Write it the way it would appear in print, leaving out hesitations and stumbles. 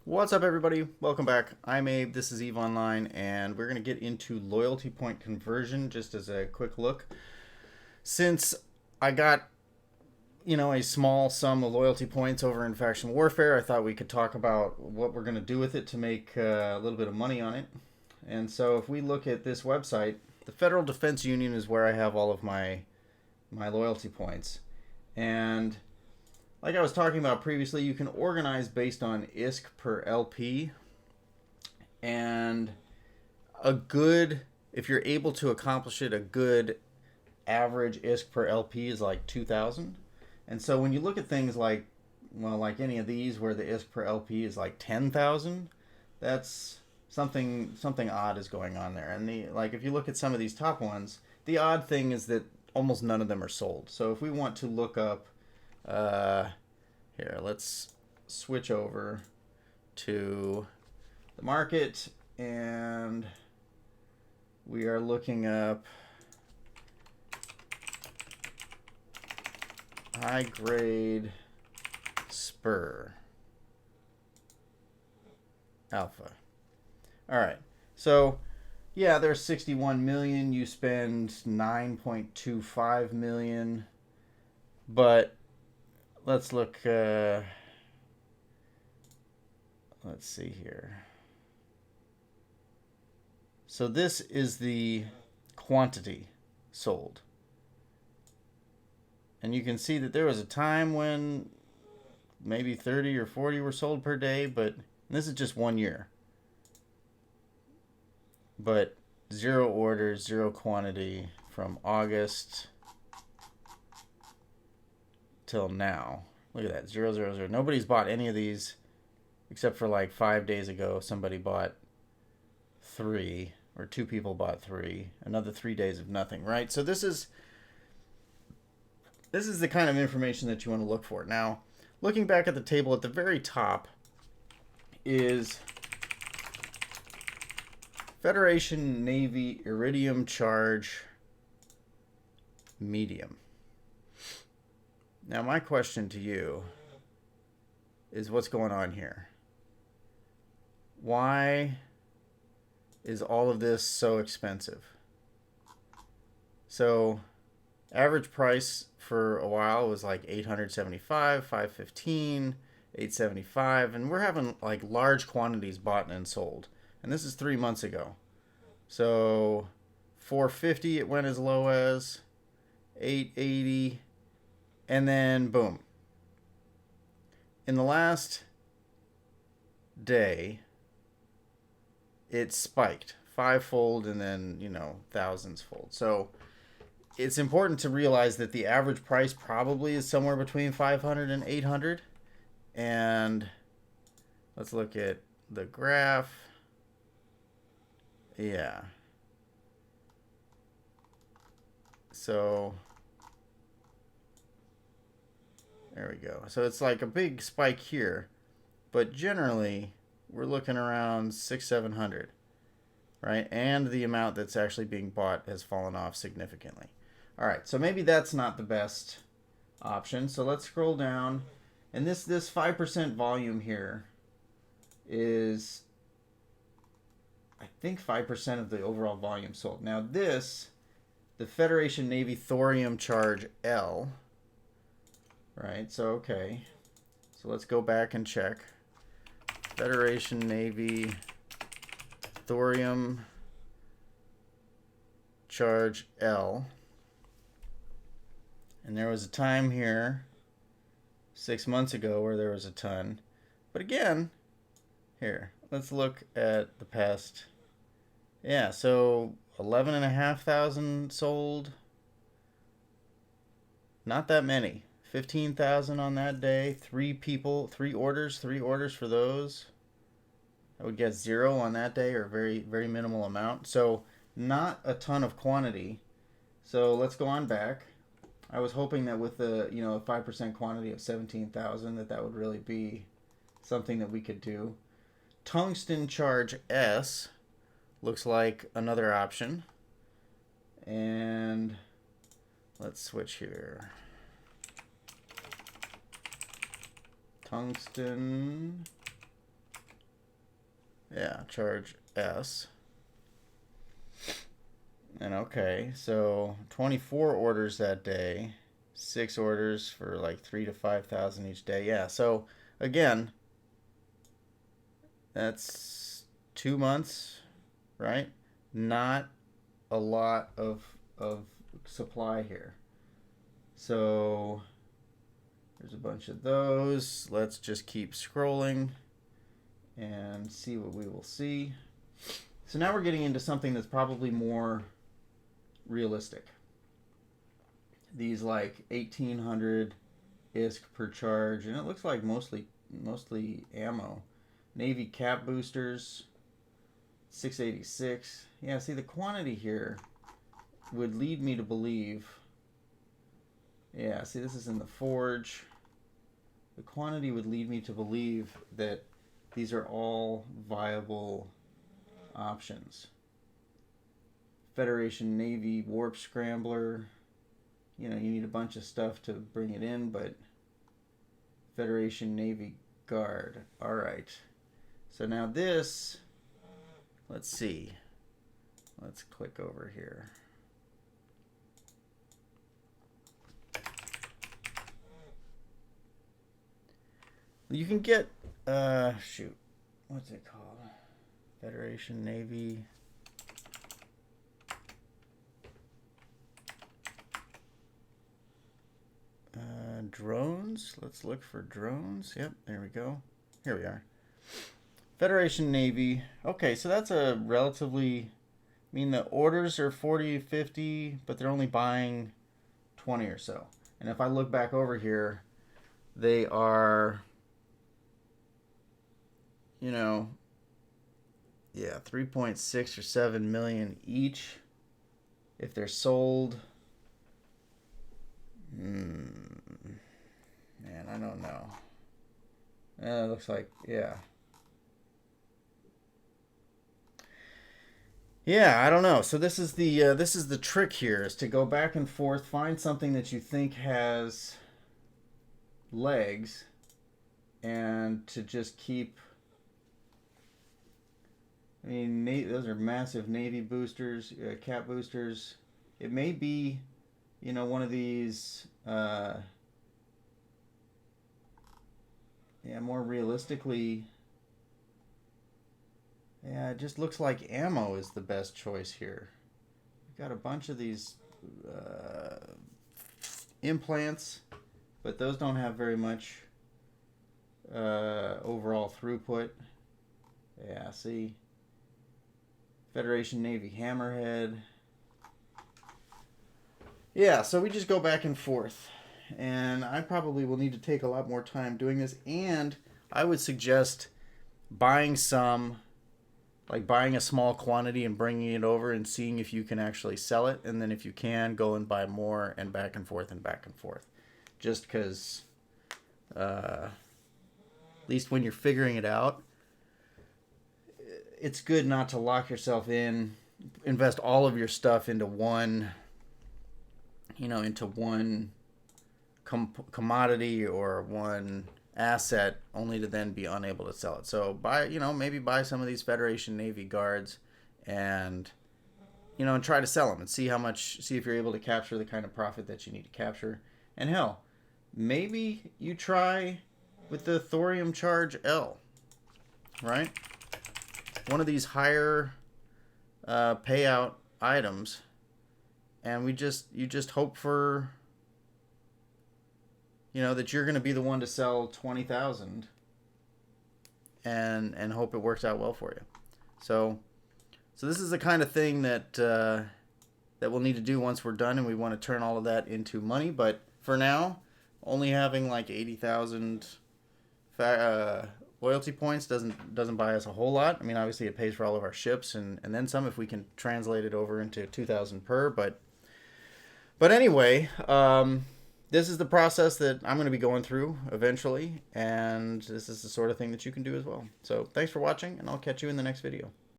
What's up, everybody? Welcome back. I'm Abe. This is Eve Online, and we're going to get into loyalty point conversion just as a quick look. Since I got, a small sum of loyalty points over in Faction Warfare, I thought we could talk about what we're going to do with it to make a little bit of money on it. And so if we look at this website, the Federal Defense Union is where I have all of my loyalty points. And like I was talking about previously, you can organize based on ISK per LP. And if you're able to accomplish it, a good average ISK per LP is like 2,000. And so when you look at things like any of these where the ISK per LP is like 10,000, that's something odd is going on there. And if you look at some of these top ones, the odd thing is that almost none of them are sold. So if we want to look up here, let's switch over to the market, and we are looking up high grade spur alpha. All right, so yeah, there's 61 million. You spend 9.25 million, but let's look. Let's see here. So this is the quantity sold. And you can see that there was a time when maybe 30 or 40 were sold per day, but this is just 1 year. But 0 orders, 0 quantity from August till now. Look at that, 0, 0, 0. Nobody's bought any of these except for like 5 days ago. Somebody bought 3, or 2 people bought 3. Another 3 days of nothing, right? So this is the kind of information that you want to look for. Now, looking back at the table at the very top is Federation Navy Iridium Charge Medium. Now, my question to you is, what's going on here? Why is all of this so expensive? So, average price for a while was like 875, 515, 875, and we're having like large quantities bought and sold. And this is 3 months ago. So 450 it went as low as 880, and then boom. In the last day, it spiked 5-fold and then, thousands-fold. So it's important to realize that the average price probably is somewhere between 500 and 800. And let's look at the graph. Yeah. So there we go. So it's like a big spike here, but generally we're looking around 600-700, right? And the amount that's actually being bought has fallen off significantly. All right, so maybe that's not the best option. So let's scroll down, and this 5% volume here is, I think, 5% of the overall volume sold. Now this, the Federation Navy Thorium Charge L, right? So okay, so let's go back and check. Federation Navy Thorium Charge L. And there was a time here 6 months ago where there was a ton. But again, here, let's look at the past. Yeah, so 11,500 sold. Not that many. 15,000 on that day. 3 orders for those. I would guess 0 on that day, or very, very minimal amount. So not a ton of quantity. So let's go on back. I was hoping that with the 5% quantity of 17,000 that would really be something that we could do. Tungsten Charge S looks like another option. And let's switch here. Tungsten Yeah, charge S. And okay, so 24 orders that day, 6 orders for like 3,000 to 5,000 each day. Yeah, so again, that's 2 months, right? Not a lot of supply here. So there's a bunch of those. Let's just keep scrolling and see what we will see. So now we're getting into something that's probably more realistic. These like 1,800 ISK per charge, and it looks like mostly ammo. Navy cap boosters, 686. Yeah, see the quantity here would lead me to believe. Yeah, see this is in the forge. The quantity would lead me to believe that these are all viable options. Federation Navy warp scrambler. You know, you need a bunch of stuff to bring it in, but Federation Navy guard. All right. So now this, let's see. Let's click over here. You can get, shoot, what's it called? Federation Navy. Drones. Let's look for drones. Yep, there we go. Here we are. Federation Navy. Okay, so that's a relatively, I mean, the orders are 40, 50, but they're only buying 20 or so. And if I look back over here, they are, you know, yeah, 3.6 or 7 million each if they're sold. Man, I don't know. It looks like, yeah. Yeah, I don't know. So this is the trick here, is to go back and forth, find something that you think has legs, and to just keep. I mean, those are massive Navy boosters, cap boosters. It may be, you know, one of these. Yeah, more realistically. Yeah, it just looks like ammo is the best choice here. We've got a bunch of these implants, but those don't have very much overall throughput. Yeah, see? Federation Navy Hammerhead. Yeah, so we just go back and forth. And I probably will need to take a lot more time doing this. And I would suggest buying some, like buying a small quantity and bringing it over and seeing if you can actually sell it. And then if you can, go and buy more, and back and forth and back and forth. Just because, at least when you're figuring it out, it's good not to lock yourself in, invest all of your stuff into one, you know, into one commodity or one asset, only to then be unable to sell it. So buy, you know, maybe buy some of these Federation Navy guards, and, you know, and try to sell them and see how much, see if you're able to capture the kind of profit that you need to capture. And hell, maybe you try with the Thorium Charge L, right? One of these higher payout items, and you just hope for, you know, that you're going to be the one to sell 20,000, and hope it works out well for you. So this is the kind of thing that that we'll need to do once we're done, and we want to turn all of that into money. But for now, only having like 80,000 loyalty points doesn't buy us a whole lot. I mean, obviously it pays for all of our ships and then some if we can translate it over into 2,000 per. But anyway, this is the process that I'm going to be going through eventually, and this is the sort of thing that you can do as well. So thanks for watching, and I'll catch you in the next video.